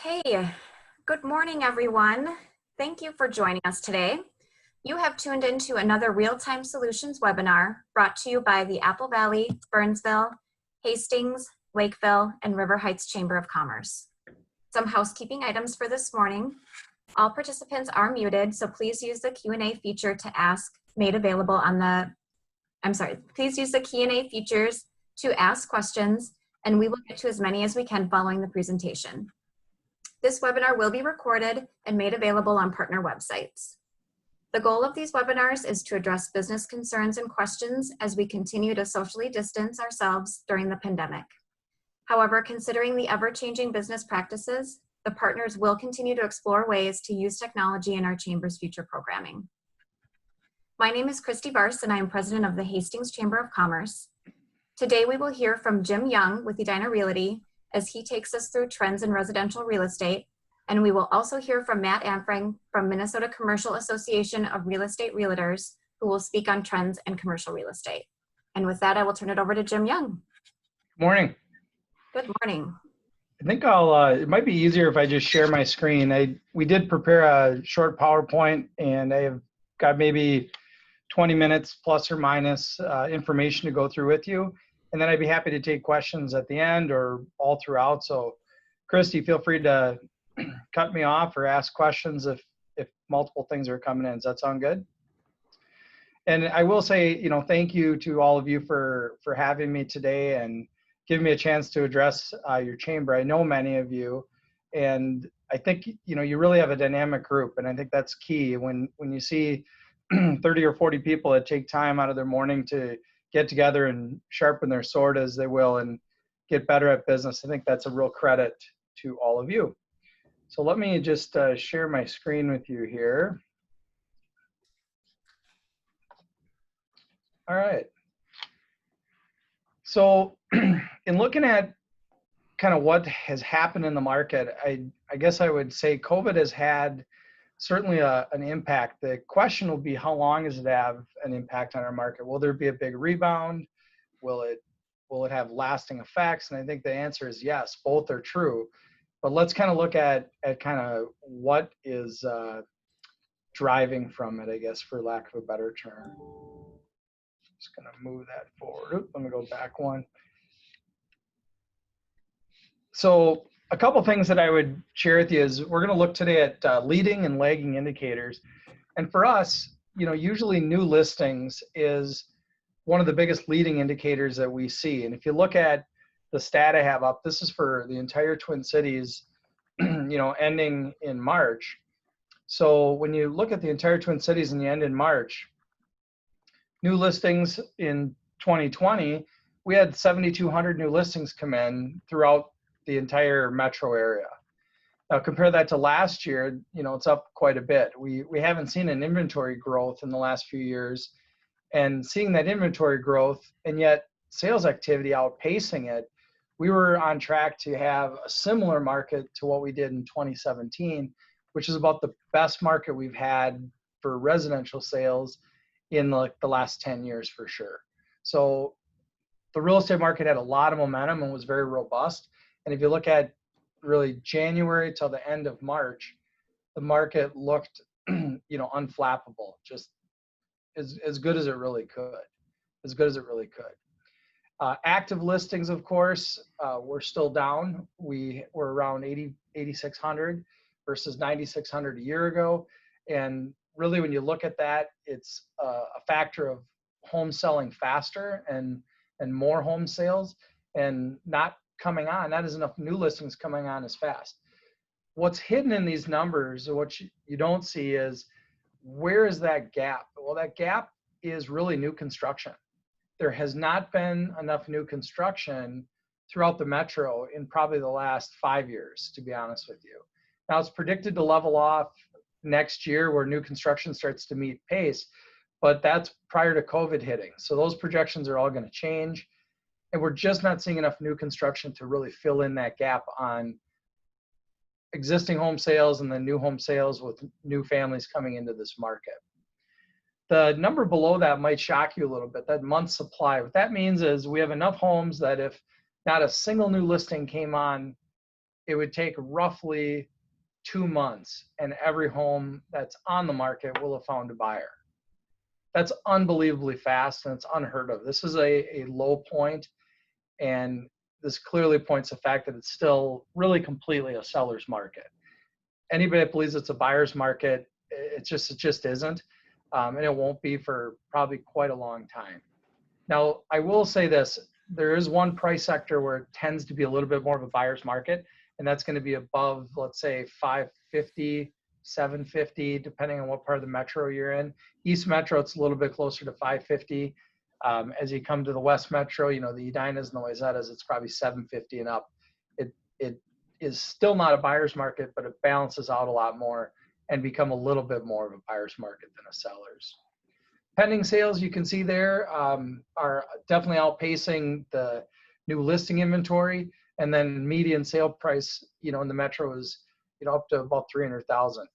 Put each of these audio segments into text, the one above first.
Okay, good morning, everyone. Thank you for joining us today. You have tuned into another Real-Time Solutions webinar brought to you by the Apple Valley, Burnsville, Hastings, Lakeville, and River Heights Chamber of Commerce. Some housekeeping items for this morning. All participants are muted, so please use the Q&A feature to ask made available on the, please use the Q&A features to ask questions, and we will get to as many as we can following the presentation. This webinar will be recorded and made available on partner websites. The goal of these webinars is to address business concerns and questions as we continue to socially distance ourselves during the pandemic. However, considering the ever-changing business practices, the partners will continue to explore ways to use technology in our Chamber's future programming. My name is Christy Barse, and I am president of the Hastings Chamber of Commerce. Today, we will hear from Jim Young with Edina Realty as he takes us through trends in residential real estate. And we will also hear from Matt Amfring from Minnesota Commercial Association of Real Estate Realtors, who will speak on trends in commercial real estate. And with that, I will turn it over to Jim Young. Morning. Good morning. I think it might be easier if I just share my screen. We did prepare a short PowerPoint, and I have got maybe 20 minutes plus or minus information to go through with you. And then I'd be happy to take questions at the end or all throughout. So Christy, feel free to cut me off or ask questions if multiple things are coming in. Does that sound good? And I will say, thank you to all of you for having me today and giving me a chance to address your chamber. I know many of you, and I think, you really have a dynamic group, and I think that's key. When you see 30 or 40 people that take time out of their morning to get together and sharpen their sword as they will and get better at business, I think that's a real credit to all of you. So let me just share my screen with you here. All right. So in looking at kind of what has happened in the market, I guess I would say COVID has had certainly an impact. The question will be, how long does it have an impact on our market? Will there be a big rebound? Will it have lasting effects? And I think the answer is yes, both are true. But let's kind of look at kind of what is driving from it, I guess, for lack of a better term. Just going to move that forward. Oops, let me go back one. So a couple things that I would share with you is we're going to look today at leading and lagging indicators. And for us, usually new listings is one of the biggest leading indicators that we see. And if you look at the stat I have up, this is for the entire Twin Cities, ending in March. So when you look at the entire Twin Cities and you end in March, new listings in 2020, we had 7,200 new listings come in throughout the entire metro area. Now compare that to last year, it's up quite a bit. We haven't seen an inventory growth in the last few years, and seeing that inventory growth and yet sales activity outpacing it, we were on track to have a similar market to what we did in 2017, which is about the best market we've had for residential sales in the last 10 years for sure. So the real estate market had a lot of momentum and was very robust. And if you look at really January till the end of March, the market looked, unflappable, just as good as it really could, active listings, of course, we're still down. We're around 8,600 versus 9,600 a year ago. And really, when you look at that, it's a factor of homes selling faster and more home sales and not coming on, not as enough new listings coming on as fast. What's hidden in these numbers, or what you don't see, is where is that gap? Well, that gap is really new construction. There has not been enough new construction throughout the metro in probably the last 5 years, to be honest with you. Now it's predicted to level off next year where new construction starts to meet pace, but that's prior to COVID hitting. So those projections are all going to change. And we're just not seeing enough new construction to really fill in that gap on existing home sales and then new home sales with new families coming into this market. The number below that might shock you a little bit, that month supply. What that means is we have enough homes that if not a single new listing came on it would take roughly 2 months and every home that's on the market will have found a buyer. That's unbelievably fast and it's unheard of. This is a low point, and this clearly points to the fact that it's still really completely a seller's market. Anybody that believes it's a buyer's market, it just isn't, and it won't be for probably quite a long time. Now, I will say this, there is one price sector where it tends to be a little bit more of a buyer's market, and that's going to be above, let's say, 550, 750, depending on what part of the metro you're in. East Metro, it's a little bit closer to 550. As you come to the West Metro, you know, the Edinas and the Wayzatas, it's probably 750 and up. It is still not a buyer's market, but it balances out a lot more and become a little bit more of a buyer's market than a seller's. Pending sales, you can see there, are definitely outpacing the new listing inventory, and then median sale price, you know, in the metro is, you know, up to about 300,000.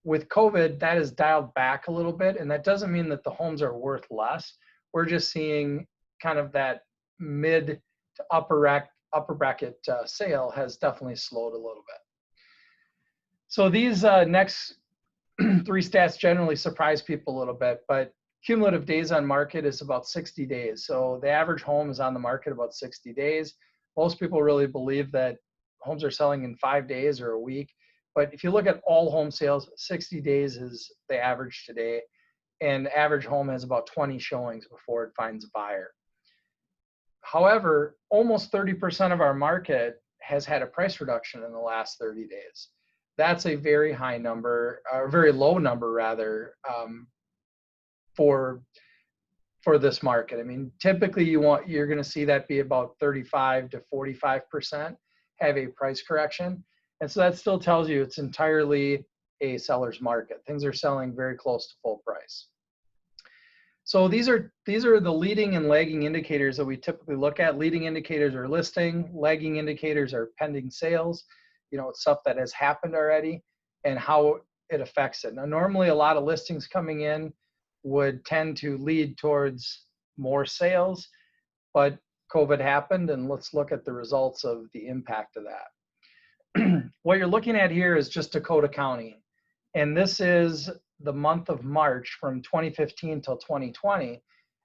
With COVID, that is dialed back a little bit, and that doesn't mean that the homes are worth less. We're just seeing kind of that mid to upper bracket sale has definitely slowed a little bit. So these next three stats generally surprise people a little bit, but cumulative days on market is about 60 days. So the average home is on the market about 60 days. Most people really believe that homes are selling in 5 days or a week. But if you look at all home sales, 60 days is the average today. And the average home has about 20 showings before it finds a buyer. However, almost 30% of our market has had a price reduction in the last 30 days. That's a very high number, or very low number rather, for this market. I mean, typically you're going to see that be about 35 to 45% have a price correction. And so that still tells you it's entirely a seller's market. Things are selling very close to full price. So these are the leading and lagging indicators that we typically look at. Leading indicators are listing, lagging indicators are pending sales, you know, it's stuff that has happened already and how it affects it. Now, normally a lot of listings coming in would tend to lead towards more sales, but COVID happened, and let's look at the results of the impact of that. What you're looking at here is just Dakota County, and this is the month of March from 2015 till 2020,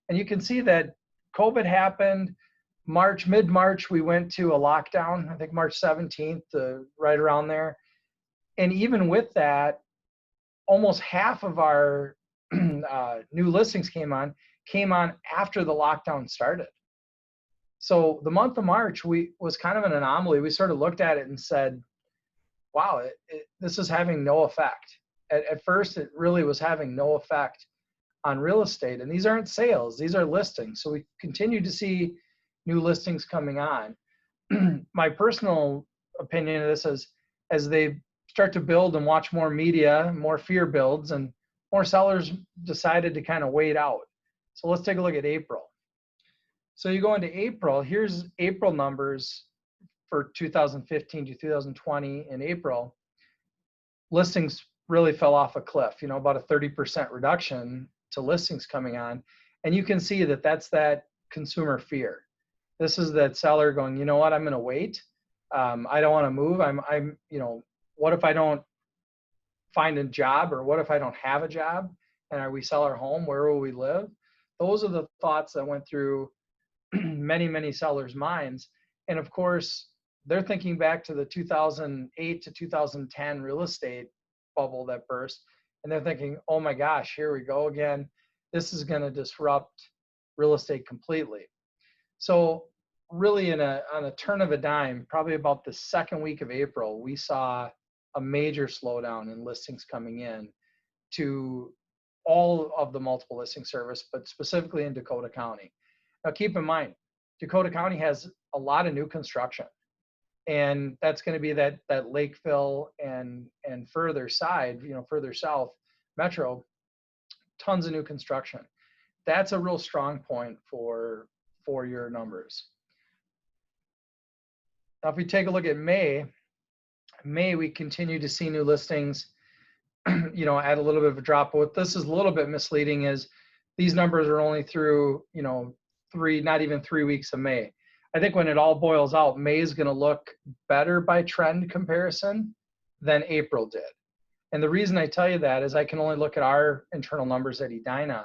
and you can see that COVID happened. Mid-March, we went to a lockdown, I think March 17th, right around there, and even with that, almost half of our new listings came on after the lockdown started. So the month of March was kind of an anomaly. We sort of looked at it and said, wow, this is having no effect. At first, it really was having no effect on real estate. And these aren't sales, these are listings. So we continue to see new listings coming on. My personal opinion of this is, as they start to build and watch more media, more fear builds, and more sellers decided to kind of wait out. So let's take a look at April. So you go into April, here's April numbers for 2015 to 2020 in April. Listings really fell off a cliff, you know, about a 30% reduction to listings coming on. And you can see that that's that consumer fear. This is that seller going, you know what, I'm going to wait. I don't want to move. I'm, you know, what if I don't find a job, or what if I don't have a job, and we sell our home, where will we live? Those are the thoughts that went through many sellers' minds. And of course, they're thinking back to the 2008 to 2010 real estate bubble that burst, and they're thinking, oh my gosh, here we go again. This is going to disrupt real estate completely. So really on a turn of a dime, probably about the second week of April, we saw a major slowdown in listings coming in to all of the multiple listing service, but specifically in Dakota County. Now keep in mind, Dakota County has a lot of new construction, and that's going to be that Lakeville and further side, you know, further south metro, tons of new construction. That's a real strong point for your numbers. Now, if we take a look at May, we continue to see new listings, you know, add a little bit of a drop. But what this is a little bit misleading is these numbers are only through, you know, not even 3 weeks of May. I think when it all boils out, May is going to look better by trend comparison than April did. And the reason I tell you that is I can only look at our internal numbers at Edina,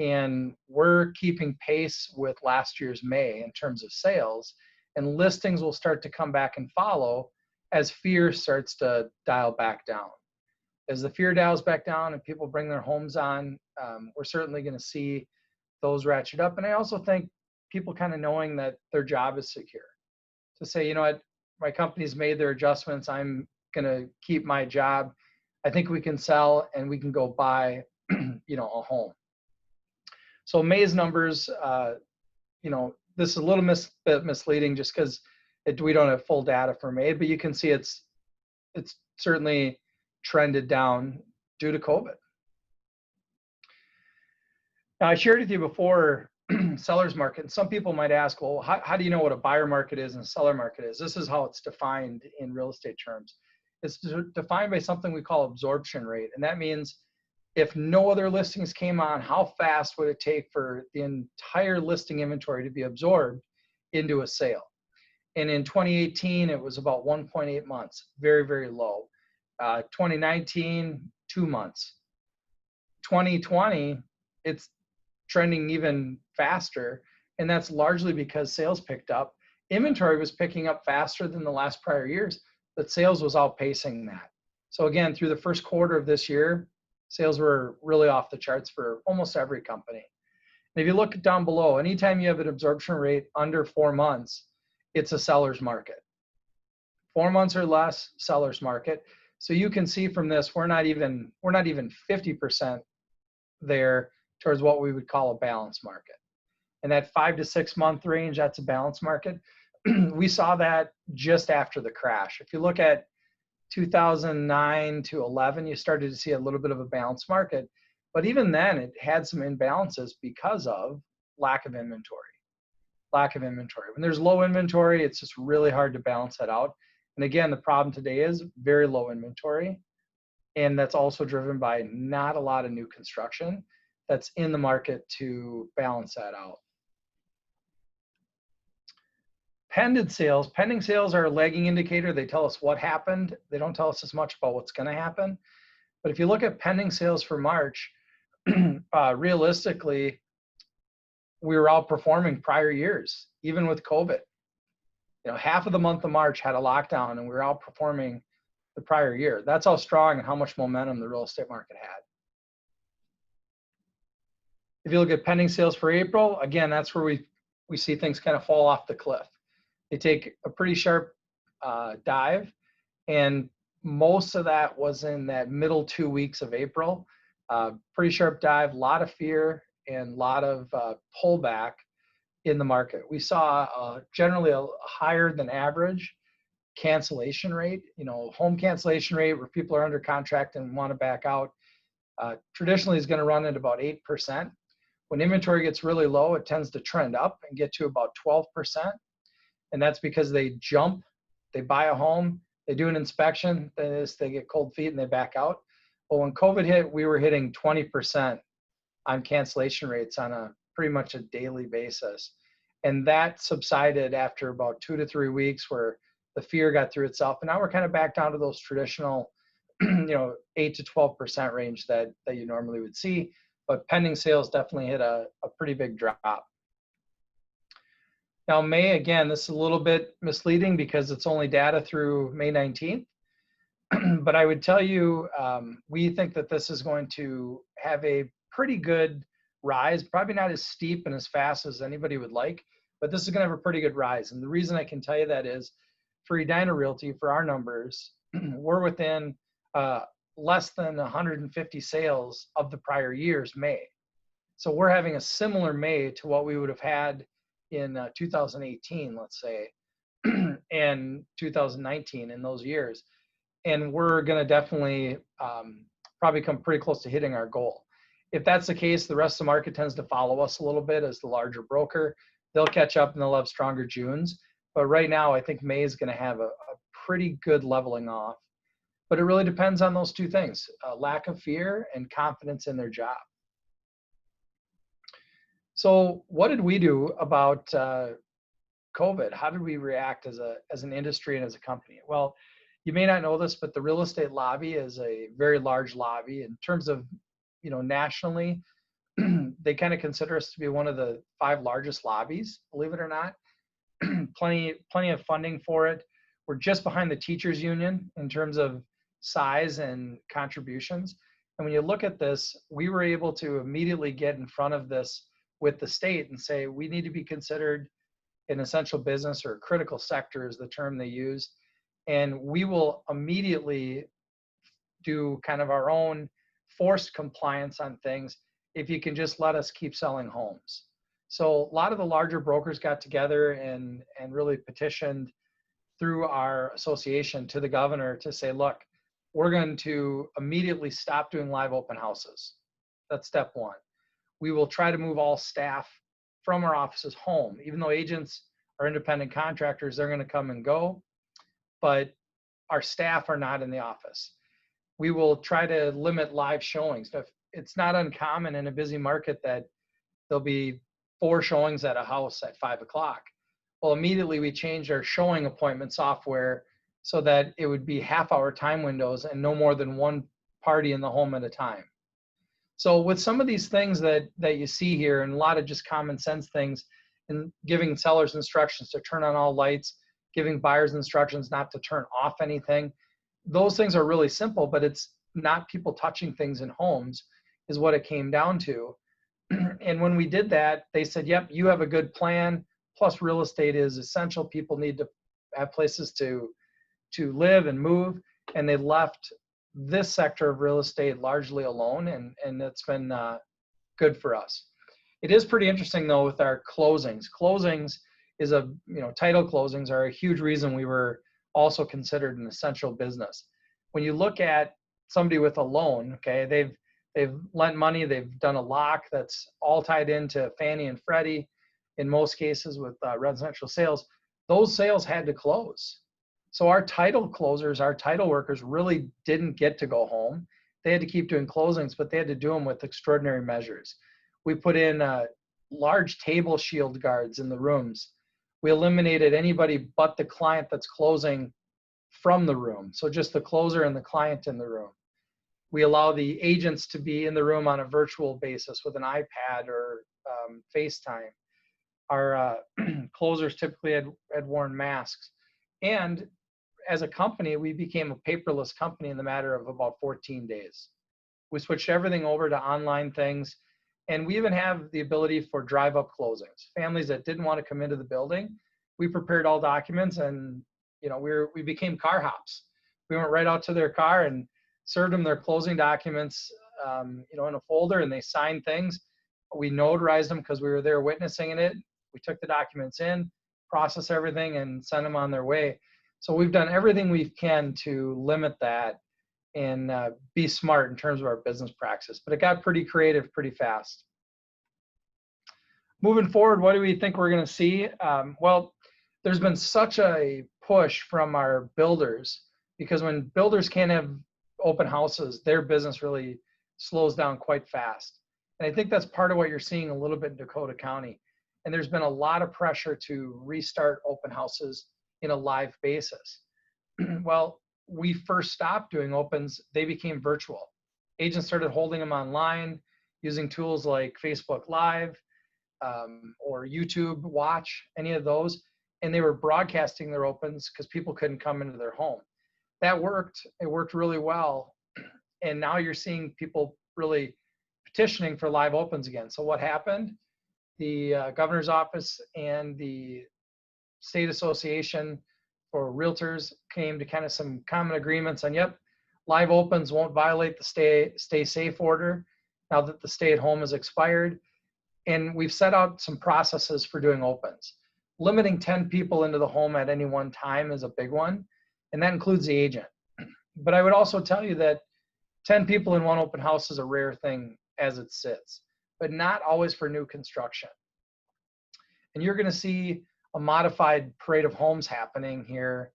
and we're keeping pace with last year's May in terms of sales, and listings will start to come back and follow as fear starts to dial back down. As the fear dials back down and people bring their homes on, we're certainly going to see those ratchet up. And I also think people kind of knowing that their job is secure. To say, you know what, my company's made their adjustments, I'm going to keep my job. I think we can sell and we can go buy, you know, a home. So May's numbers, you know, this is a little bit misleading just because we don't have full data for May, but you can see it's certainly trended down due to COVID. Now, I shared with you before seller's market. And some people might ask, well, how do you know what a buyer market is and a seller market is? This is how it's defined in real estate terms. It's defined by something we call absorption rate. And that means if no other listings came on, how fast would it take for the entire listing inventory to be absorbed into a sale? And in 2018, it was about 1.8 months, very, very low. 2019, 2 months. 2020, it's trending even faster, and that's largely because sales picked up. Inventory was picking up faster than the last prior years, but sales was outpacing that. So again, through the first quarter of this year, sales were really off the charts for almost every company. And if you look down below, anytime you have an absorption rate under 4 months, it's a seller's market. 4 months or less, seller's market. So you can see from this, we're not even 50% there towards what we would call a balanced market. And that 5 to 6 month range, that's a balanced market. We saw that just after the crash. If you look at 2009 to 11, you started to see a little bit of a balanced market. But even then, it had some imbalances because of lack of inventory. When there's low inventory, it's just really hard to balance that out. And again, the problem today is very low inventory. And that's also driven by not a lot of new construction that's in the market to balance that out. Pending sales are a lagging indicator. They tell us what happened. They don't tell us as much about what's going to happen. But if you look at pending sales for March, realistically, we were outperforming prior years, even with COVID. You know, half of the month of March had a lockdown, and we were outperforming the prior year. That's how strong and how much momentum the real estate market had. If you look at pending sales for April, again, that's where we see things kind of fall off the cliff. They take a pretty sharp dive, and most of that was in that middle 2 weeks of April. Pretty sharp dive, a lot of fear and a lot of pullback in the market. We saw generally a higher than average cancellation rate, you know, home cancellation rate where people are under contract and want to back out. Traditionally is going to run at about 8%. When inventory gets really low, it tends to trend up and get to about 12%. And that's because they jump, they buy a home, they do an inspection, they get cold feet and they back out. But when COVID hit, we were hitting 20% on cancellation rates on a pretty much a daily basis. And that subsided after about 2 to 3 weeks where the fear got through itself. And now we're kind of back down to those traditional, you know, 8 to 12% range that you normally would see. But pending sales definitely hit a pretty big drop. Now, May, again, this is a little bit misleading because it's only data through May 19th. But I would tell you, we think that this is going to have a pretty good rise, probably not as steep and as fast as anybody would like, but this is going to have a pretty good rise. And the reason I can tell you that is for Edina Realty, for our numbers, we're within less than 150 sales of the prior year's May. So we're having a similar May to what we would have had in 2018, let's say, and 2019 in those years. And we're going to definitely probably come pretty close to hitting our goal. If that's the case, the rest of the market tends to follow us a little bit as the larger broker. They'll catch up and they'll have stronger Junes. But right now, I think May is going to have a pretty good leveling off. But it really depends on those two things, lack of fear and confidence in their job. So what did we do about COVID, how did we react as an industry and as a company? Well, you may not know this, but the real estate lobby is a very large lobby in terms of, nationally. They kind of consider us to be one of the 5 largest lobbies, believe it or not. plenty of funding for it. We're just behind the teachers union in terms of size and contributions. And when you look at this, we were able to immediately get in front of this with the state and say, we need to be considered an essential business, or critical sector is the term they use. And we will immediately do kind of our own forced compliance on things if you can just let us keep selling homes. So a lot of the larger brokers got together and really petitioned through our association to the governor to say, look, we're going to immediately stop doing live open houses. That's step one. We will try to move all staff from our offices home. Even though agents are independent contractors, they're going to come and go, but our staff are not in the office. We will try to limit live showings. It's not uncommon in a busy market that there'll be 4 showings at a house at 5 o'clock. Well, immediately we changed our showing appointment software so that it would be half-hour time windows and no more than 1 party in the home at a time. So with some of these things that you see here, and a lot of just common sense things, and giving sellers instructions to turn on all lights, giving buyers instructions not to turn off anything, those things are really simple, but it's not people touching things in homes is what it came down to. And when we did that, they said, yep, you have a good plan. Plus real estate is essential. People need to have places to live and move. And they left this sector of real estate largely alone. And it's been good for us. It is pretty interesting though with our closings. Closings is title closings are a huge reason we were also considered an essential business. When you look at somebody with a loan, okay, they've lent money, they've done a lock that's all tied into Fannie and Freddie. In most cases with residential sales, those sales had to close. So our title closers, our title workers really didn't get to go home. They had to keep doing closings, but they had to do them with extraordinary measures. We put in large table shield guards in the rooms. We eliminated anybody but the client that's closing from the room. So just the closer and the client in the room. We allow the agents to be in the room on a virtual basis with an iPad or FaceTime. Our closers typically had worn masks. And as a company, we became a paperless company in the matter of about 14 days. We switched everything over to online things. And we even have the ability for drive-up closings. Families that didn't want to come into the building, we prepared all documents, and we became car hops. We went right out to their car and served them their closing documents, in a folder, and they signed things. We notarized them because we were there witnessing it. We took the documents in, processed everything, and sent them on their way. So we've done everything we can to limit that and be smart in terms of our business practice. But it got pretty creative pretty fast. Moving forward, what do we think we're going to see? Well, there's been such a push from our builders, because when builders can't have open houses, their business really slows down quite fast. And I think that's part of what you're seeing a little bit in Dakota County. And there's been a lot of pressure to restart open houses in a live basis. Well, we first stopped doing opens, they became virtual. Agents started holding them online using tools like Facebook Live or YouTube Watch, any of those. And they were broadcasting their opens because people couldn't come into their home. That worked. It worked really well. And now you're seeing people really petitioning for live opens again. So what happened? The governor's office and the state association for realtors came to kind of some common agreements on, yep, live opens won't violate the stay safe order now that the stay at home has expired. And we've set out some processes for doing opens. Limiting 10 people into the home at any one time is a big one, and that includes the agent. But I would also tell you that 10 people in one open house is a rare thing as it sits, but not always for new construction. And you're going to see a modified parade of homes happening here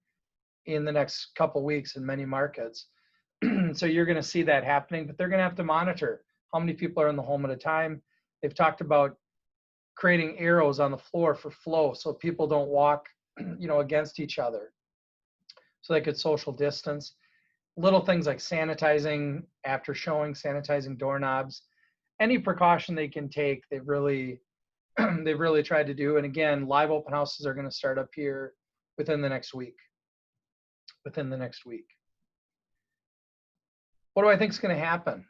in the next couple weeks in many markets. So you're going to see that happening, but they're going to have to monitor how many people are in the home at a time. They've talked about creating arrows on the floor for flow so people don't walk, against each other, so they could social distance. Little things like sanitizing after showing, sanitizing doorknobs, any precaution they can take, they've really they've really tried to do. And again, live open houses are going to start up here within the next week. What do I think is going to happen?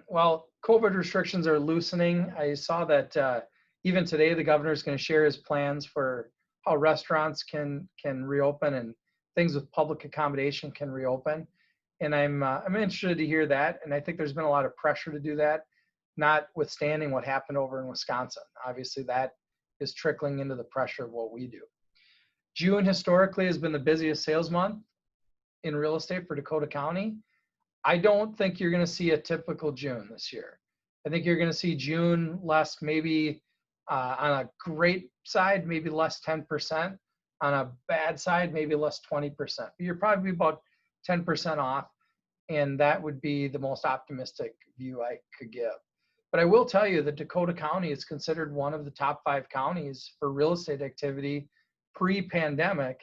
Well, COVID restrictions are loosening. I saw that even today the governor is going to share his plans for how restaurants can reopen and things with public accommodation can reopen. And I'm interested to hear that. And I think there's been a lot of pressure to do that, notwithstanding what happened over in Wisconsin. Obviously, that is trickling into the pressure of what we do. June historically has been the busiest sales month in real estate for Dakota County. I don't think you're going to see a typical June this year. I think you're going to see June less, maybe on a great side, maybe less 10%. On a bad side, maybe less 20%. But you're probably about 10% off, and that would be the most optimistic view I could give. But I will tell you that Dakota County is considered one of the top 5 counties for real estate activity pre-pandemic,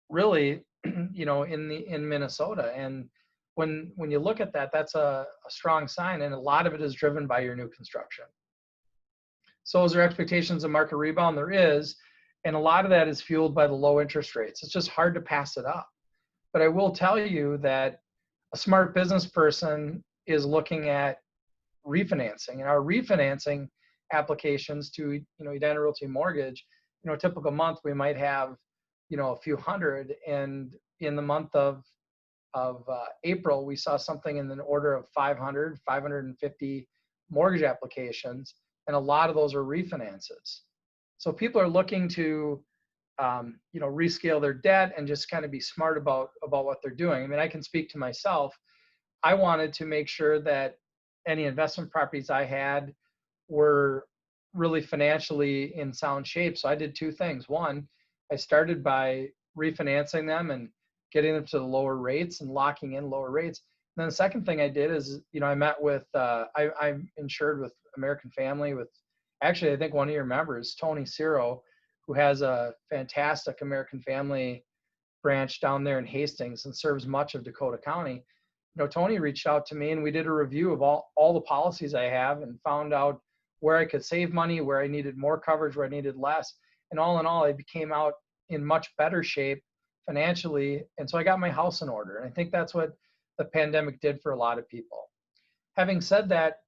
really, in Minnesota. And when you look at that, that's a strong sign, and a lot of it is driven by your new construction. So is there expectations of market rebound? There is, and a lot of that is fueled by the low interest rates. It's just hard to pass it up. But I will tell you that a smart business person is looking at refinancing, and our refinancing applications to Edina Realty Mortgage, a typical month we might have a few hundred, and in the month of April we saw something in the order of 550 mortgage applications, and a lot of those are refinances. So people are looking to rescale their debt and just kind of be smart about what they're doing. I mean, I can speak to myself. I wanted to make sure that any investment properties I had were really financially in sound shape. So I did 2 things. One, I started by refinancing them and getting them to the lower rates and locking in lower rates. And then the second thing I did is, I met with, I'm insured with American Family with, actually, I think one of your members, Tony Ciro, who has a fantastic American Family branch down there in Hastings and serves much of Dakota County. Tony reached out to me and we did a review of all the policies I have and found out where I could save money, where I needed more coverage, where I needed less. And all in all, I became out in much better shape financially. And so I got my house in order. And I think that's what the pandemic did for a lot of people. Having said that,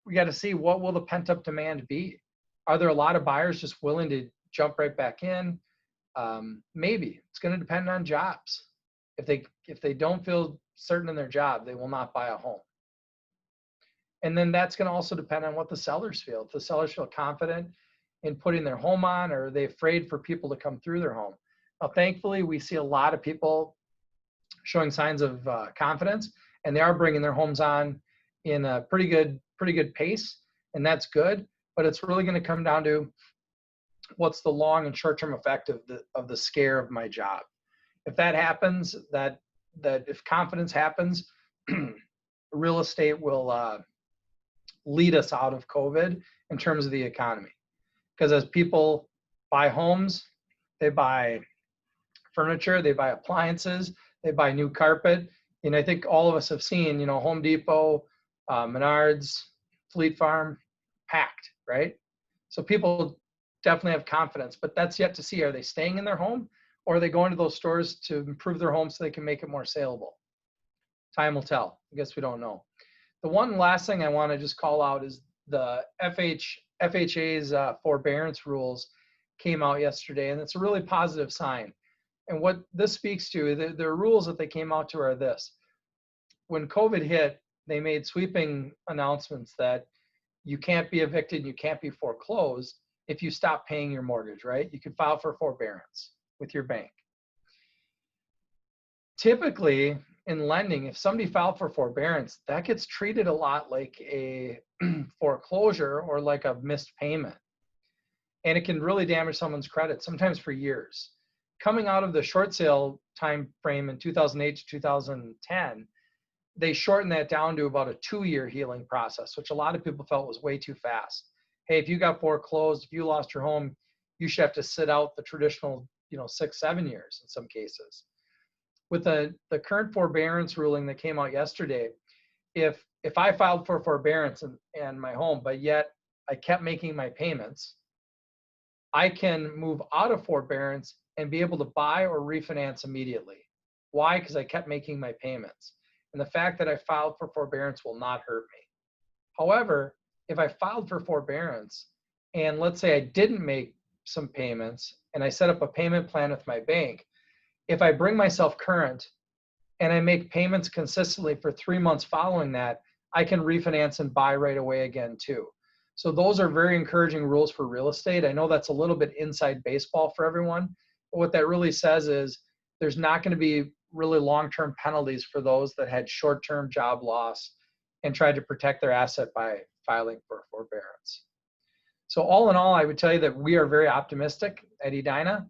we got to see, what will the pent-up demand be? Are there a lot of buyers just willing to jump right back in? Maybe. It's going to depend on jobs. If they don't feel certain in their job, they will not buy a home. And then that's going to also depend on what the sellers feel. If the sellers feel confident in putting their home on, or are they afraid for people to come through their home? Now, thankfully, we see a lot of people showing signs of confidence, and they are bringing their homes on in a pretty good pace, and that's good. But it's really going to come down to what's the long and short-term effect of the scare of my job. If that happens, that if confidence happens, real estate will lead us out of COVID in terms of the economy. Because as people buy homes, they buy furniture, they buy appliances, they buy new carpet. And I think all of us have seen, Home Depot, Menards, Fleet Farm, packed, right? So people definitely have confidence, but that's yet to see. Are they staying in their home, or are they going to those stores to improve their home so they can make it more saleable? Time will tell. I guess we don't know. The one last thing I want to just call out is the FHA's forbearance rules came out yesterday, and it's a really positive sign. And what this speaks to, the rules that they came out to are this. When COVID hit, they made sweeping announcements that you can't be evicted, you can't be foreclosed if you stop paying your mortgage, right? You could file for forbearance with your bank. Typically, in lending, if somebody filed for forbearance, that gets treated a lot like a foreclosure or like a missed payment. And it can really damage someone's credit, sometimes for years. Coming out of the short sale time frame in 2008 to 2010, they shortened that down to about a 2-year healing process, which a lot of people felt was way too fast. hey, if you got foreclosed, if you lost your home, you should have to sit out the traditional, 6-7 years in some cases. With the current forbearance ruling that came out yesterday, if I filed for forbearance and my home, but yet I kept making my payments, I can move out of forbearance and be able to buy or refinance immediately. Why? Because I kept making my payments. And the fact that I filed for forbearance will not hurt me. However, if I filed for forbearance and let's say I didn't make some payments and I set up a payment plan with my bank, if I bring myself current and I make payments consistently for 3 months following that, I can refinance and buy right away again too. So those are very encouraging rules for real estate. I know that's a little bit inside baseball for everyone, but what that really says is there's not going to be really long-term penalties for those that had short-term job loss and tried to protect their asset by filing for forbearance. So all in all, I would tell you that we are very optimistic at Edina,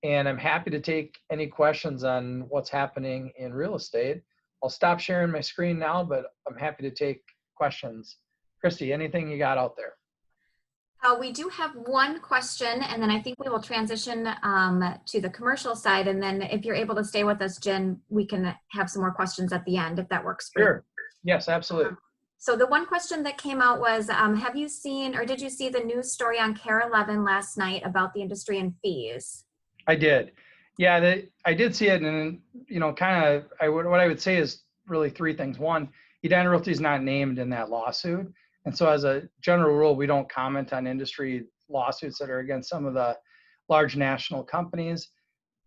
and I'm happy to take any questions on what's happening in real estate. I'll stop sharing my screen now, but I'm happy to take questions. Christy, anything you got out there? We do have one question, and then I think we will transition to the commercial side. And then if you're able to stay with us, Jen, we can have some more questions at the end if that works for you. Sure. Yes, absolutely. So the one question that came out was, have you seen or did you see the news story on KARE 11 last night about the industry and fees? I did. Yeah, I did see it, and what I would say is really three things. One, Edina Realty is not named in that lawsuit, and so as a general rule, we don't comment on industry lawsuits that are against some of the large national companies,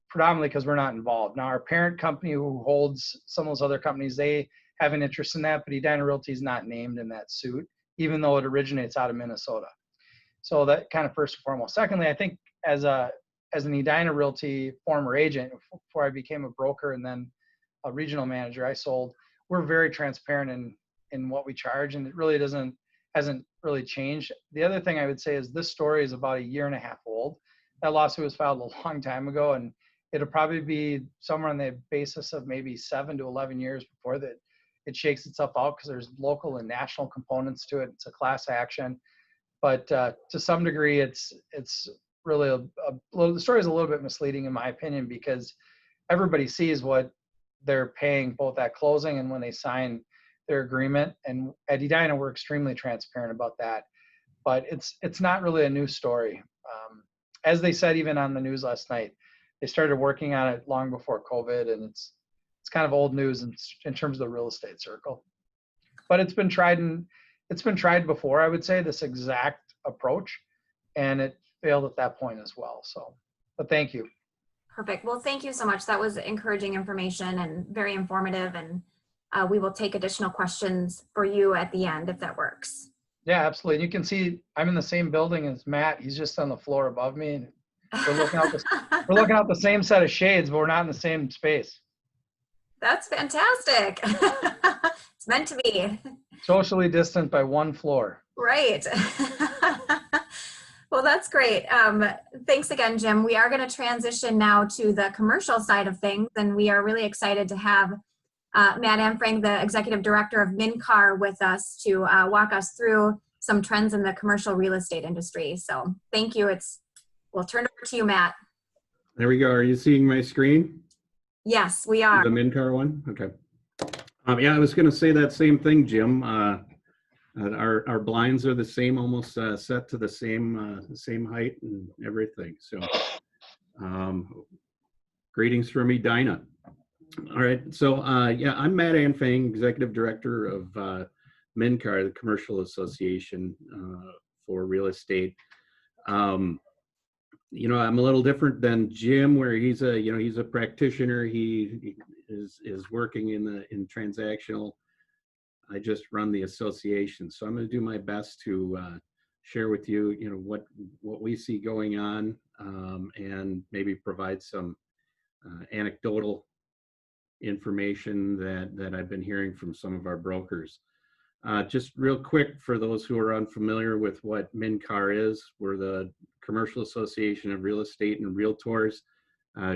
predominantly because we're not involved. Now, our parent company who holds some of those other companies, they have an interest in that, but Edina Realty is not named in that suit, even though it originates out of Minnesota. So that kind of first and foremost. Secondly, I think as an Edina Realty former agent, before I became a broker and then a regional manager, we're very transparent in what we charge, and it really hasn't really changed. The other thing I would say is this story is about 1.5 years old. That lawsuit was filed a long time ago, and it'll probably be somewhere on the basis of maybe 7 to 11 years before that it shakes itself out, because there's local and national components to it. It's a class action, but to some degree, it's really the story is a little bit misleading in my opinion, because everybody sees what they're paying both at closing and when they sign their agreement. And at Edina, we're extremely transparent about that. But it's not really a new story. As they said, even on the news last night, they started working on it long before COVID, and it's kind of old news in terms of the real estate circle. But it's been tried before, I would say, this exact approach, and it failed at that point as well. So, but thank you. Perfect. Well, thank you so much. That was encouraging information and very informative. And we will take additional questions for you at the end if that works. Yeah, absolutely. And you can see I'm in the same building as Matt. He's just on the floor above me. And we're looking out the same set of shades, but we're not in the same space. That's fantastic. It's meant to be. Socially distant by 1 floor. Right. Well, that's great. Thanks again, Jim. We are going to transition now to the commercial side of things, and we are really excited to have Matt Amfreng, the Executive Director of MNCAR, with us to walk us through some trends in the commercial real estate industry. So thank you. We'll turn it over to you, Matt. There we go. Are you seeing my screen? Yes, we are. The MNCAR one? Okay. Yeah, I was going to say that same thing, Jim. Our blinds are the same, almost set to the same height and everything. So greetings from Edina. All right. So yeah, I'm Matt Amfreng, Executive Director of MNCAR, the Commercial Association for Real Estate. I'm a little different than Jim, where he's a practitioner. He is working in transactional. I just run the association, so I'm going to do my best to share with you, what we see going on, and maybe provide some anecdotal information that I've been hearing from some of our brokers. Just real quick, for those who are unfamiliar with what MNCAR is, we're the Commercial Association of Real Estate and Realtors.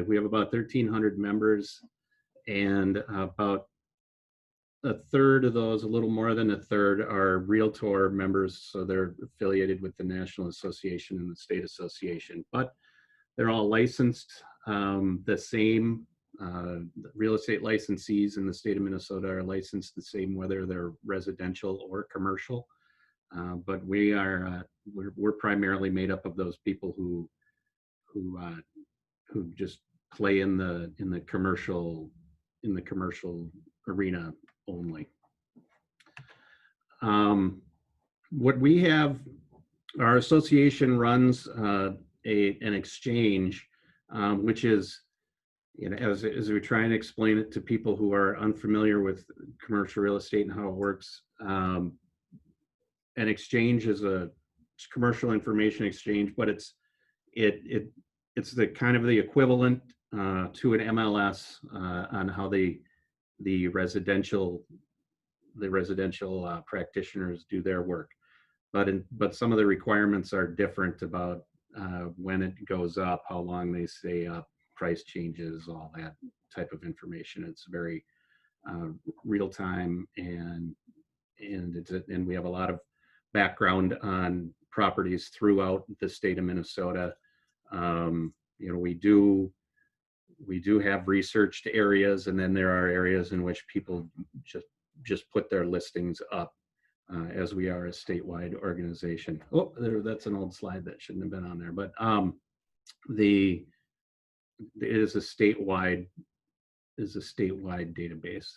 We have about 1,300 members, and about a third of those, a little more than a third, are Realtor members, so they're affiliated with the National Association and the State Association, but they're all licensed the same. Real estate licensees in the state of Minnesota are licensed the same, whether they're residential or commercial. But we're primarily made up of those people who just play in the commercial arena only. What we have, our association runs an exchange, which is, as we try and explain it to people who are unfamiliar with commercial real estate and how it works, an exchange is a commercial information exchange, but it's the kind of the equivalent to an MLS on how the residential practitioners do their work. But some of the requirements are different about when it goes up, how long they stay up, price changes, all that type of information. It's very real time, and we have a lot of background on properties throughout the state of Minnesota. We do have researched areas, and then there are areas in which people just put their listings up, as we are a statewide organization. Oh, that's an old slide that shouldn't have been on there, but it is a statewide database.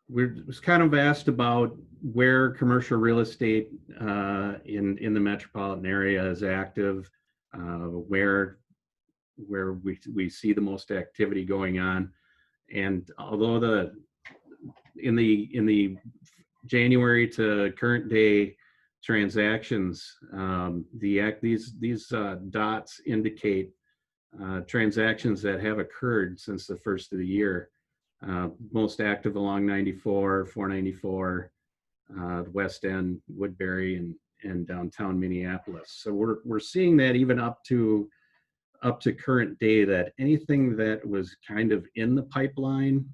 We're kind of asked about where commercial real estate in the metropolitan area is active, where we see the most activity going on. And although in the January to current day transactions, these dots indicate transactions that have occurred since the first of the year. Most active along 94, 494, West End, Woodbury, and downtown Minneapolis. So we're seeing that even up to current day, that anything that was kind of in the pipeline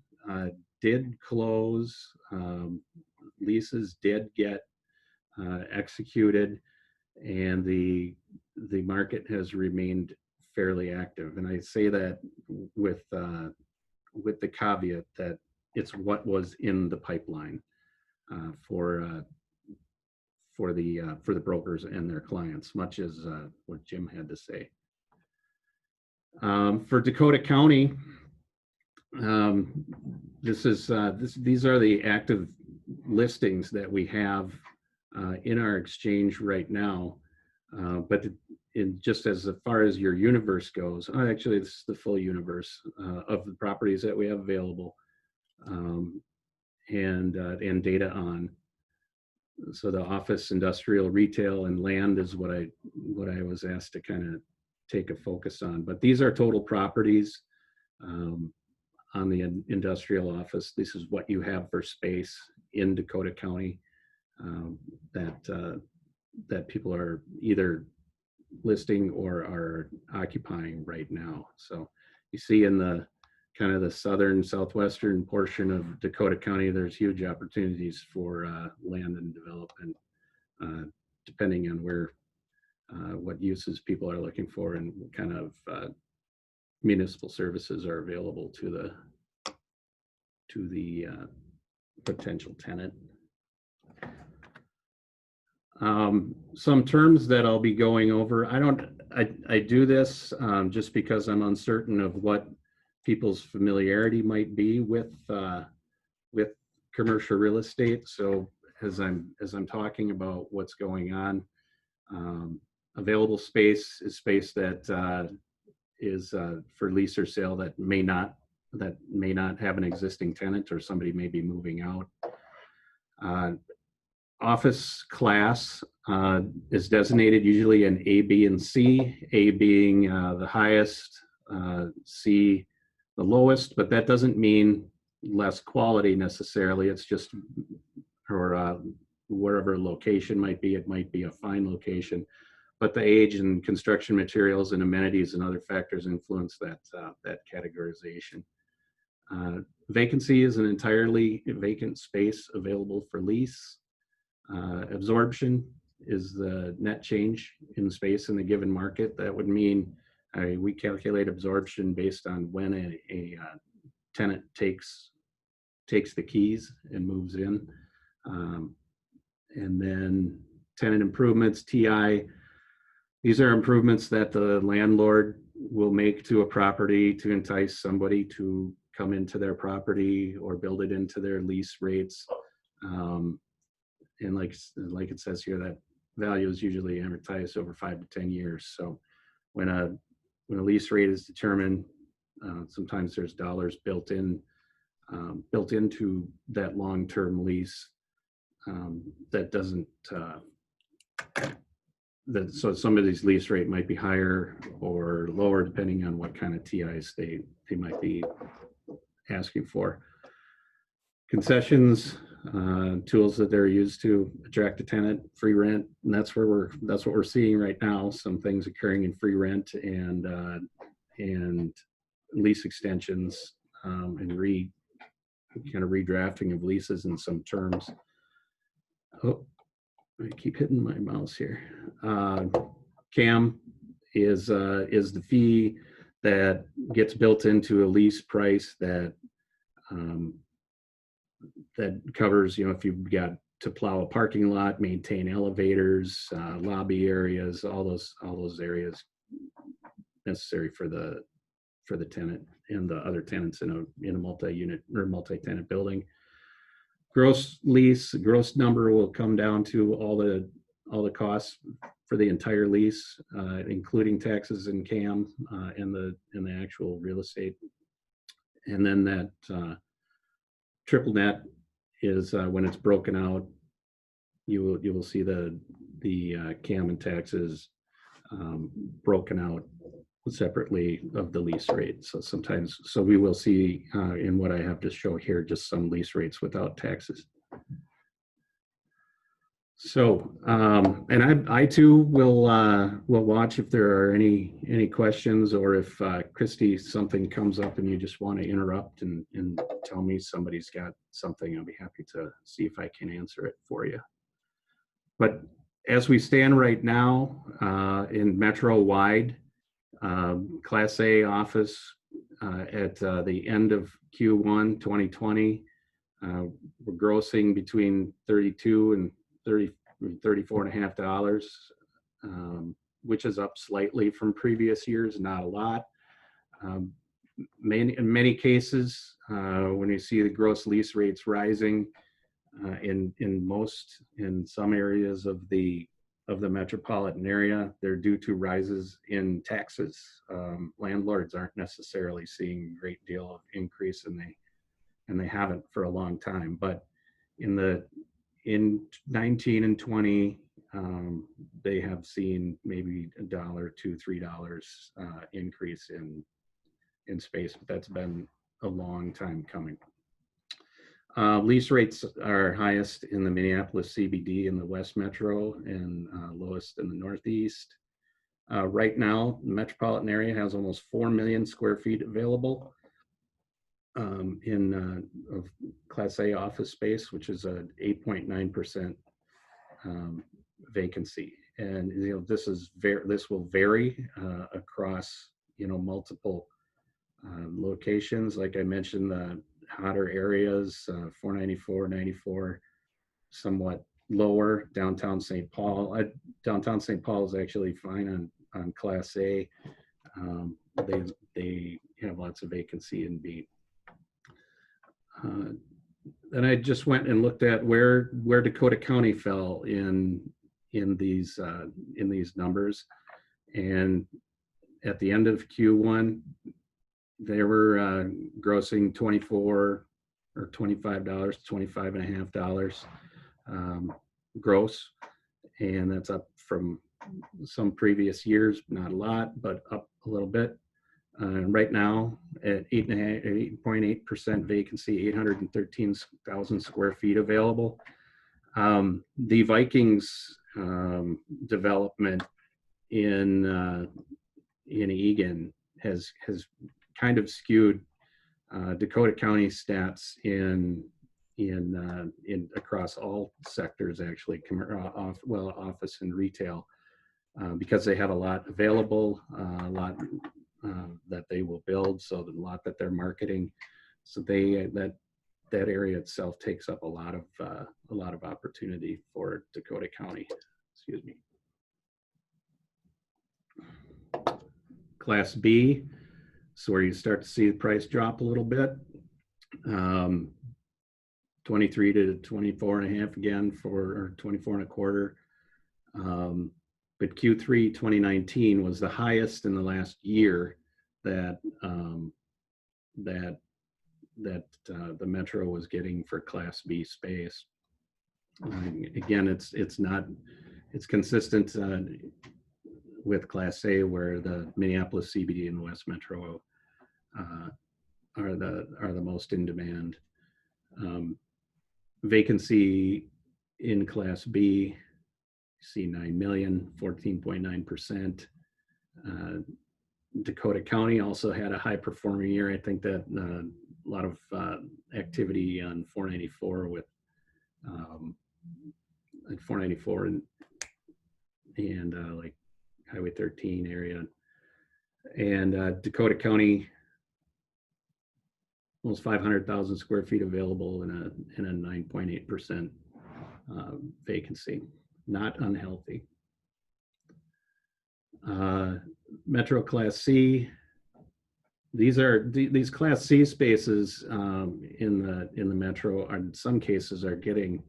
did close. Leases did get executed, and the market has remained fairly active. And I say that with the caveat that it's what was in the pipeline for the brokers and their clients, much as what Jim had to say. For Dakota County, these are the active listings that we have in our exchange right now. But just as far as your universe goes, actually this is the full universe of the properties that we have available, and data on. So the office, industrial, retail, and land is what I was asked to kind of take a focus on. But these are total properties. On the industrial office, this is what you have for space in Dakota County that people are either listing or are occupying right now. So you see in the kind of the southwestern portion of Dakota County, there's huge opportunities for land and development, depending on what uses people are looking for and what kind of municipal services are available to the potential tenant. Some terms that I'll be going over. I do this just because I'm uncertain of what people's familiarity might be with commercial real estate. So as I'm talking about what's going on, available space is space that is for lease or sale that may not have an existing tenant, or somebody may be moving out. Office class is designated usually in A, B, and C, A being the highest, C the lowest, but that doesn't mean less quality necessarily. It's just, or wherever location might be, it might be a fine location, but the age and construction materials and amenities and other factors influence that categorization. Vacancy is an entirely vacant space available for lease. Absorption is the net change in space in the given market. That would mean we calculate absorption based on when a tenant takes the keys and moves in. And then tenant improvements, TI. These are improvements that the landlord will make to a property to entice somebody to come into their property or build it into their lease rates. And like it says here, that value is usually amortized over 5 to 10 years. So when a lease rate is determined, sometimes there's dollars built into that long-term lease that doesn't. So some of these lease rate might be higher or lower depending on what kind of TIs they might be asking for. Concessions, tools that they're used to attract a tenant, free rent, and that's what we're seeing right now. Some things occurring in free rent and lease extensions and kind of redrafting of leases in some terms. Oh, I keep hitting my mouse here. CAM is the fee that gets built into a lease price that covers, if you've got to plow a parking lot, maintain elevators, lobby areas, all those areas necessary for the tenant and the other tenants in a multi-unit or multi-tenant building. Gross number will come down to all the costs for the entire lease, including taxes and CAM and the actual real estate. And then that triple net is when it's broken out, you will see the CAM and taxes broken out separately of the lease rate. So we will see in what I have to show here just some lease rates without taxes. So and I too will watch if there are any questions, or if Christy, something comes up and you just want to interrupt and tell me somebody's got something, I'll be happy to see if I can answer it for you. But as we stand right now in Metro wide, Class A office at the end of Q1 2020, we're grossing between $32 and $34.50, which is up slightly from previous years, not a lot. In many cases, when you see the gross lease rates rising in some areas of the metropolitan area, they're due to rises in taxes. Landlords aren't necessarily seeing a great deal of increase, and they haven't for a long time. But in 19 and 20, they have seen maybe $1, $2, $3 increase in space, but that's been a long time coming. Lease rates are highest in the Minneapolis CBD and the West Metro, and lowest in the Northeast. Right now, the metropolitan area has almost 4 million square feet available of Class A office space, which is a 8.9% vacancy. And this will vary across multiple locations. Like I mentioned, the hotter areas, 494, 94, somewhat lower. Downtown St. Paul. Downtown St. Paul is actually fine on Class A. They have lots of vacancy in B. Then I just went and looked at where Dakota County fell in these numbers, and at the end of Q1, they were grossing $24 or $25, $25.50 gross, and that's up from some previous years. Not a lot, but up a little bit. Right now, at 8.8% vacancy, 813,000 square feet available. The Vikings development in Eagan has kind of skewed Dakota County stats in across all sectors, actually, office and retail, because they have a lot available, a lot that they will build, so a lot that they're marketing. So that area itself takes up a lot of opportunity for Dakota County. Excuse me. Class B, so where you start to see the price drop a little bit. 23 to 24 and a half again or 24 and a quarter. But Q3 2019 was the highest in the last year that the Metro was getting for Class B space. Again, it's consistent with Class A, where the Minneapolis CBD and the West Metro are the most in demand. Vacancy in Class B, see 9 million, 14.9%. Dakota County also had a high performing year. I think that a lot of activity on 494 with 494 and like Highway 13 area. And Dakota County, almost 500,000 square feet available in a 9.8% vacancy. Not unhealthy. Metro Class C. These Class C spaces in the Metro are, in some cases, are getting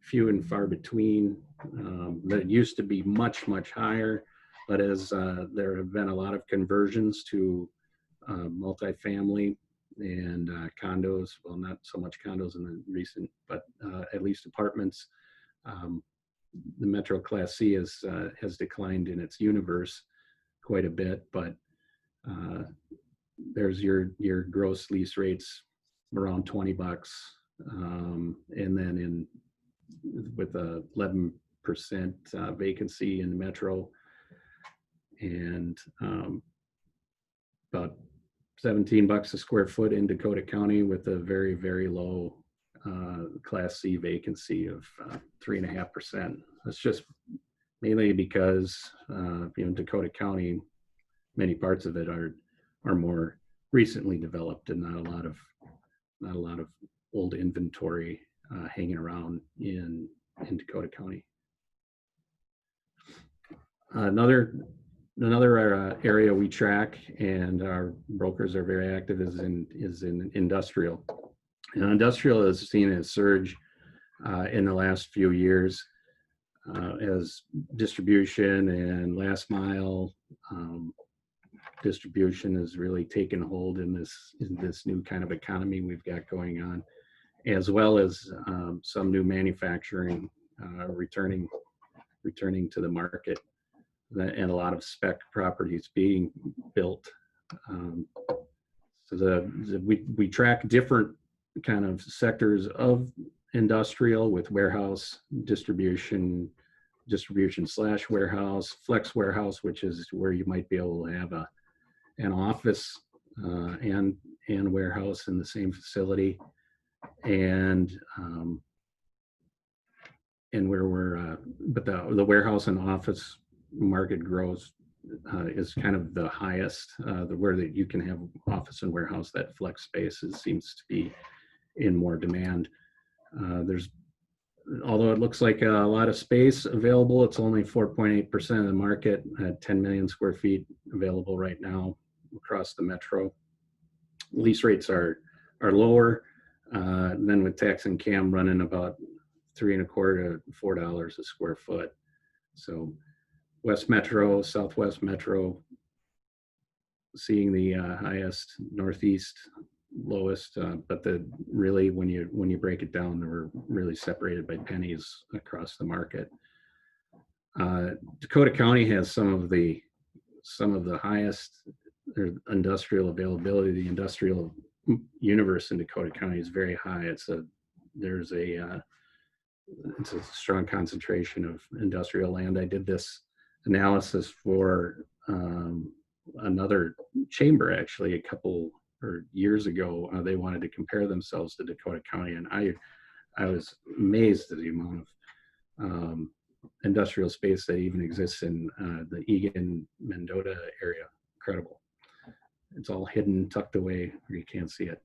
few and far between. That used to be much higher, but as there have been a lot of conversions to multifamily and condos. Well, not so much condos in the recent, but at least apartments. The Metro Class C has declined in its universe quite a bit, but there's your gross lease rates around $20, and then with a 11% vacancy in the Metro, and about $17 a square foot in Dakota County, with a very low Class C vacancy of 3.5%. That's just mainly because Dakota County, many parts of it are more recently developed, and not a lot of old inventory hanging around in Dakota County. Another area we track, and our brokers are very active, is in industrial. And industrial has seen a surge in the last few years as distribution and last mile distribution has really taken hold in this new kind of economy we've got going on, as well as some new manufacturing returning to the market, and a lot of spec properties being built. So we track different kind of sectors of industrial, with warehouse, distribution / warehouse, flex warehouse, which is where you might be able to have an office and warehouse in the same facility, and where we're but the warehouse and office market grows is kind of the highest, where that you can have office and warehouse. That flex spaces seems to be in more demand. Although it looks like a lot of space available, it's only 4.8% of the market at 10 million square feet available right now across the Metro. Lease rates are lower, then with tax and CAM running about $3.25 to $4 a square foot. So West Metro, Southwest Metro, seeing the highest, Northeast lowest, but really when you break it down, they were really separated by pennies across the market. Dakota County has some of the highest industrial availability. The industrial universe in Dakota County is very high. It's a strong concentration of industrial land. I did this analysis for another chamber, actually, a couple or years ago, they wanted to compare themselves to Dakota County, and I was amazed at the amount of industrial space that even exists in the Egan, Mendota area. Incredible. It's all hidden, tucked away, where you can't see it.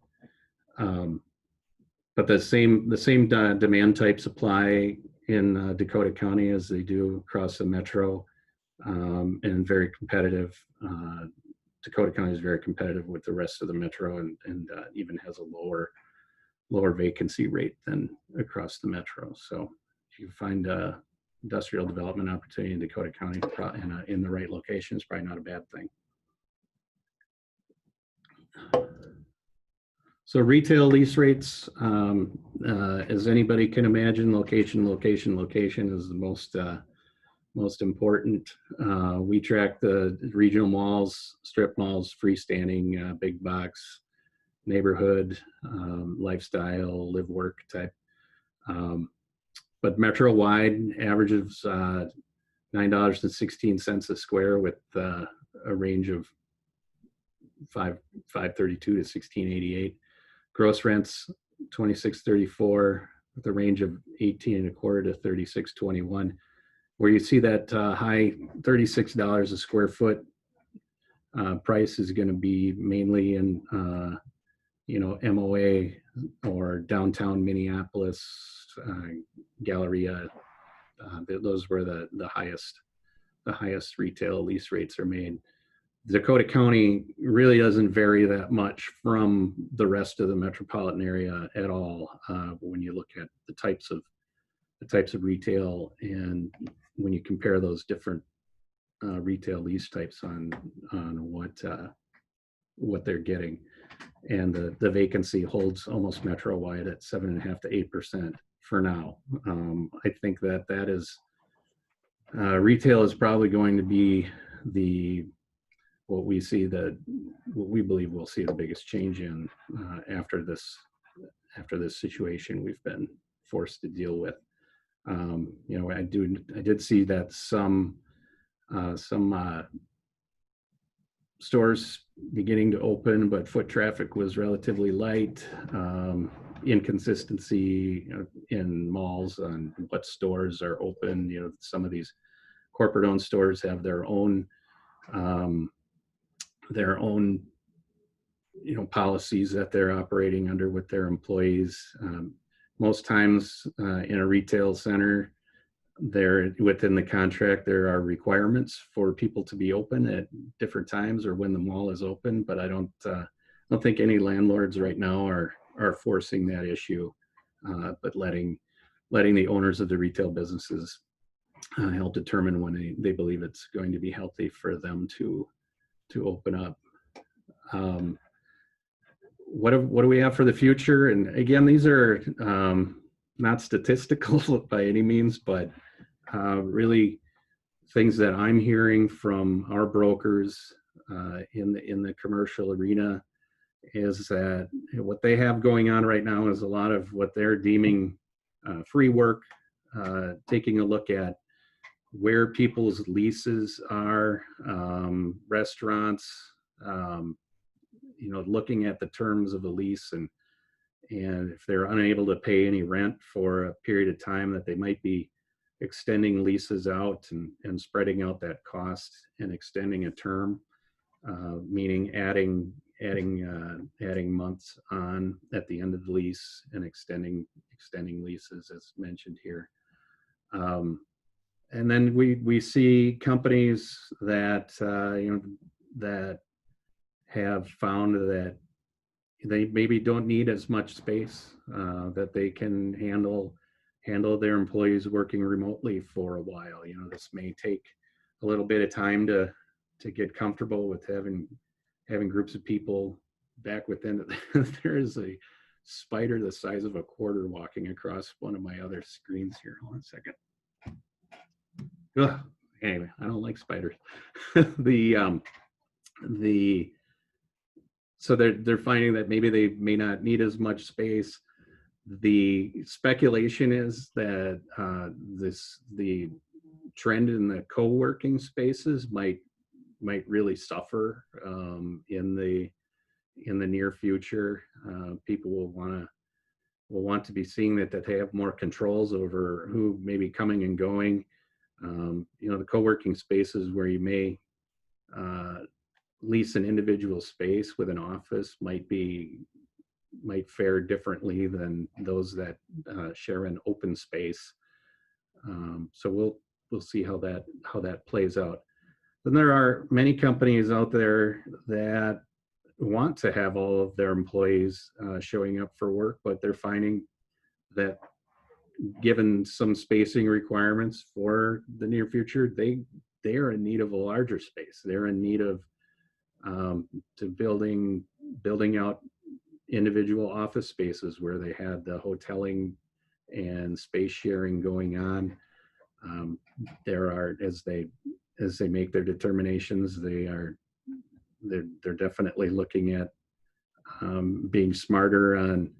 But the same demand types apply in Dakota County as they do across the metro, and very competitive. Dakota County is very competitive with the rest of the metro, and even has a lower vacancy rate than across the metro. So if you find a industrial development opportunity in Dakota County in the right location, it's probably not a bad thing. So retail lease rates, as anybody can imagine, location is the most important. We track the regional malls, strip malls, freestanding, big box, neighborhood, lifestyle, live work type. But metro wide averages $9.16 a square, with a range of $5.32 to $16.88. Gross rents $26.34, with a range of $18.25 to $36.21. Where you see that high $36 a square foot price is going to be mainly in MOA or downtown Minneapolis, Galleria. Those were the highest retail lease rates are made. Dakota County really doesn't vary that much from the rest of the metropolitan area at all when you look at the types of retail, and when you compare those different retail lease types on what they're getting. And the vacancy holds almost metro wide at 7.5% to 8% for now. I think that is retail is probably going to be what we believe we'll see the biggest change in after this situation we've been forced to deal with. I did see that some stores beginning to open, but foot traffic was relatively light. Inconsistency in malls on what stores are open. Some of these corporate-owned stores have their own policies that they're operating under with their employees. Most times in a retail center, within the contract, there are requirements for people to be open at different times or when the mall is open, but I don't think any landlords right now are forcing that issue, but letting the owners of the retail businesses help determine when they believe it's going to be healthy for them to open up. What do we have for the future? And again, these are not statistical by any means, but really things that I'm hearing from our brokers in the commercial arena is that what they have going on right now is a lot of what they're deeming free work, taking a look at where people's leases are, restaurants, looking at the terms of the lease, and if they're unable to pay any rent for a period of time, that they might be extending leases out and spreading out that cost and extending a term, meaning adding months on at the end of the lease and extending leases as mentioned here. And then we see companies that that have found that they maybe don't need as much space, that they can handle their employees working remotely for a while. This may take a little bit of time to get comfortable with having groups of people back within it. There is a spider the size of a quarter walking across one of my other screens here. Hold on a second. Ugh. Anyway, I don't like spiders. So they're finding that maybe they may not need as much space. The speculation is that the trend in the co-working spaces might really suffer in in the near future. People will want to be seeing that they have more controls over who may be coming and going. The co-working spaces where you may lease an individual space with an office might fare differently than those that share an open space. So we'll see how that plays out. Then there are many companies out there that want to have all of their employees showing up for work, but they're finding that given some spacing requirements for the near future, they are in need of a larger space. They're in need of building out individual office spaces where they had the hoteling and space sharing going on. There are, as they make their determinations, they're definitely looking at being smarter on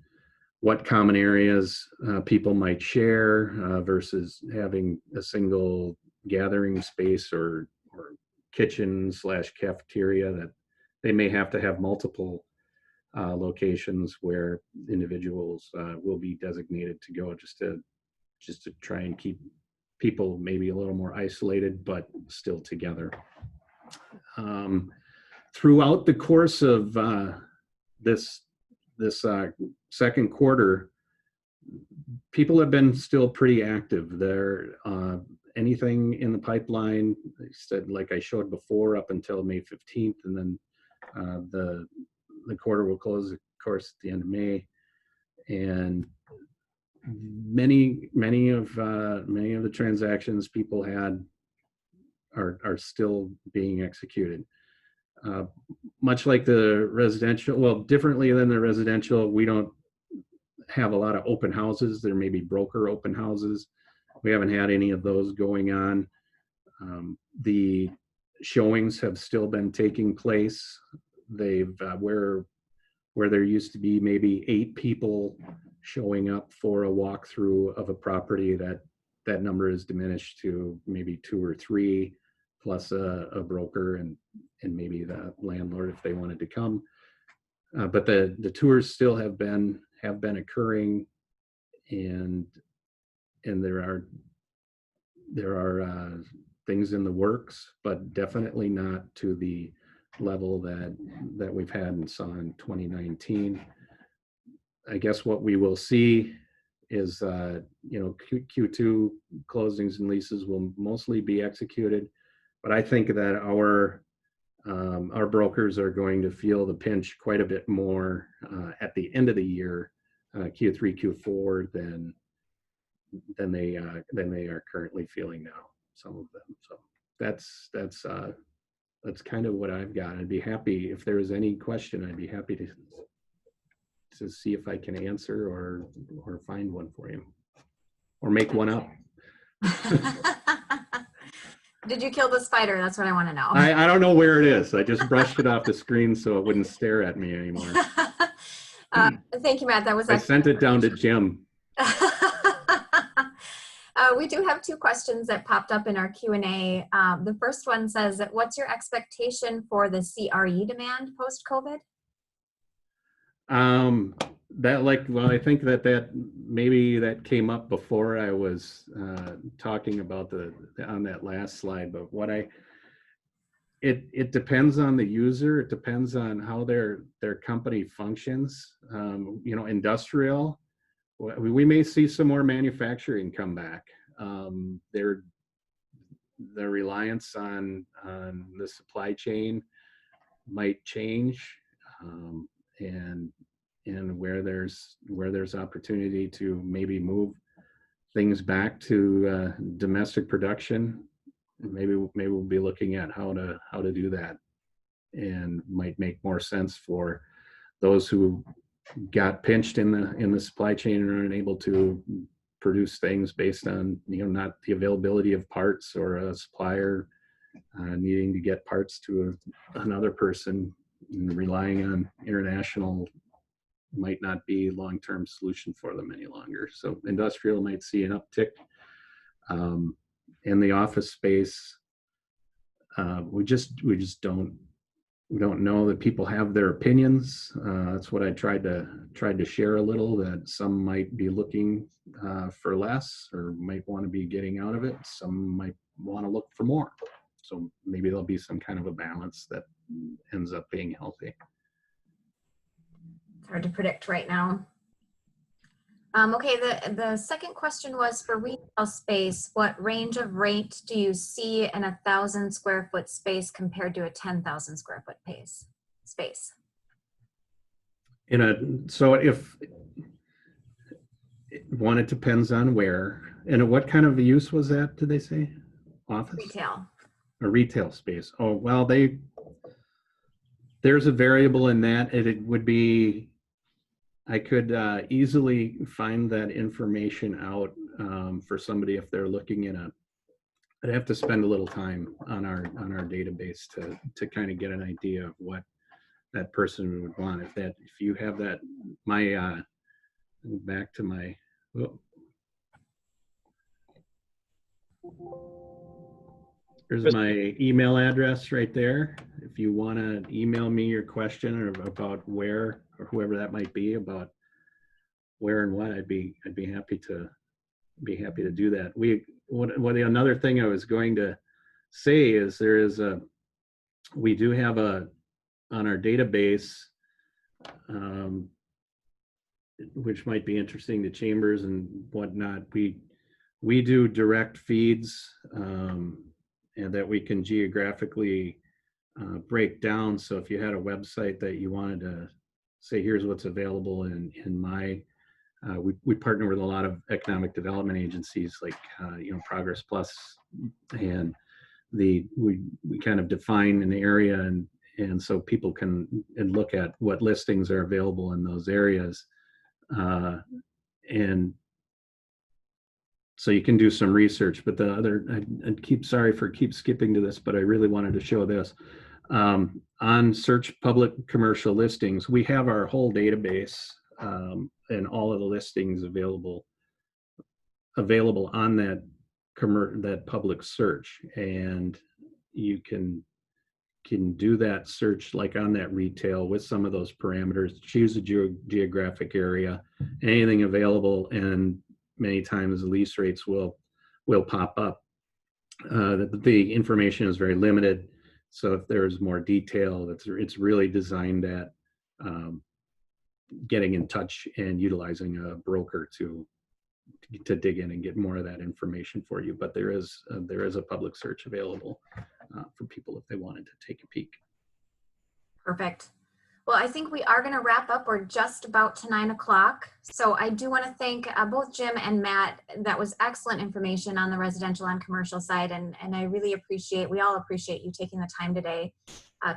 what common areas people might share versus having a single gathering space or kitchen / cafeteria, that they may have to have multiple locations where individuals will be designated to go, just to try and keep people maybe a little more isolated but still together. Throughout the course of this second quarter, people have been still pretty active. There, anything in the pipeline, I said, like I showed before, up until May 15th, and then the quarter will close, of course, at the end of May, and many of the transactions people had are still being executed. Much like the residential, well, differently than the residential, we don't have a lot of open houses. There may be broker open houses. We haven't had any of those going on. The showings have still been taking place. They've where there used to be maybe 8 people showing up for a walkthrough of a property, that number is diminished to maybe 2 or 3, plus a broker and maybe the landlord if they wanted to come. But the tours still have been occurring, and there are things in the works, but definitely not to the level that we've had and saw in 2019. I guess what we will see is Q2 closings and leases will mostly be executed, but I think that our brokers are going to feel the pinch quite a bit more at the end of the year, Q3, Q4, than they are currently feeling now. Some of them. So that's kind of what I've got. I'd be happy if there is any question. I'd be happy to see if I can answer or find one for you, or make one up. Did you kill the spider? That's what I want to know. I don't know where it is. I just brushed it off the screen so it wouldn't stare at me anymore. Thank you, Matt. I sent it down to Jim. We do have 2 questions that popped up in our Q&A. The first one says, what's your expectation for the CRE demand post-COVID? I think that maybe that came up before I was talking about on that last slide, but it depends on the user. It depends on how their company functions. Industrial, we may see some more manufacturing come back. Their reliance on the supply chain might change, and where there's opportunity to maybe move things back to domestic production, maybe we'll be looking at how to do that, and might make more sense for those who got pinched in the supply chain and are unable to produce things based on not the availability of parts, or a supplier needing to get parts to another person, and relying on international might not be a long-term solution for them any longer. So industrial might see an uptick. In the office space, we just don't we don't know that people have their opinions. That's what I tried to share a little, that some might be looking for less or might want to be getting out of it. Some might want to look for more. So maybe there'll be some kind of a balance that ends up being healthy. It's hard to predict right now. Okay, the second question was for retail space. What range of rate do you see in 1,000 square foot space compared to a 10,000 square foot space? So if one, it depends on where and what kind of use was that? Did they say office? Retail. A retail space. Oh, well, there's a variable in that. It would be, I could easily find that information out for somebody if they're looking in I'd have to spend a little time on our database to kind of get an idea of what that person would want. If you have that, back to my, there's my email address right there. If you want to email me your question or about where, or whoever that might be, about where and what, I'd be happy to do that. Another thing I was going to say is we do have on our database, which might be interesting to chambers and whatnot. We do direct feeds, and that we can geographically break down. So if you had a website that you wanted to say, here's what's available in my, we partner with a lot of economic development agencies like Progress Plus, and we kind of define an area, and so people can look at what listings are available in those areas, and so you can do some research. But the other, sorry for skipping to this, but I really wanted to show this. On search public commercial listings, we have our whole database and all of the listings available on that public search, and you can do that search like on that retail with some of those parameters, choose a geographic area, anything available, and many times the lease rates will pop up. The information is very limited, so if there's more detail, it's really designed at getting in touch and utilizing a broker to dig in and get more of that information for you. But there is a public search available for people if they wanted to take a peek. Perfect. Well, I think we are going to wrap up. We're just about to 9 o'clock. So I do want to thank both Jim and Matt. That was excellent information on the residential and commercial side. And I really we all appreciate you taking the time today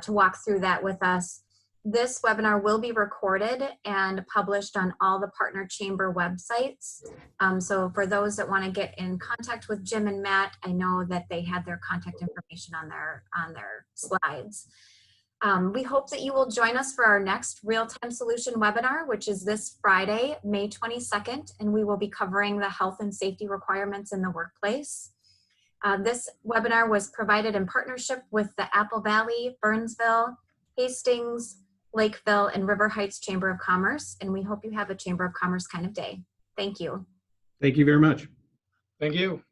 to walk through that with us. This webinar will be recorded and published on all the partner chamber websites. So for those that want to get in contact with Jim and Matt, I know that they had their contact information on their slides. We hope that you will join us for our next real-time solution webinar, which is this Friday, May 22nd, and we will be covering the health and safety requirements in the workplace. This webinar was provided in partnership with the Apple Valley, Burnsville, Hastings, Lakeville, and River Heights Chamber of Commerce, and we hope you have a Chamber of Commerce kind of day. Thank you. Thank you very much. Thank you.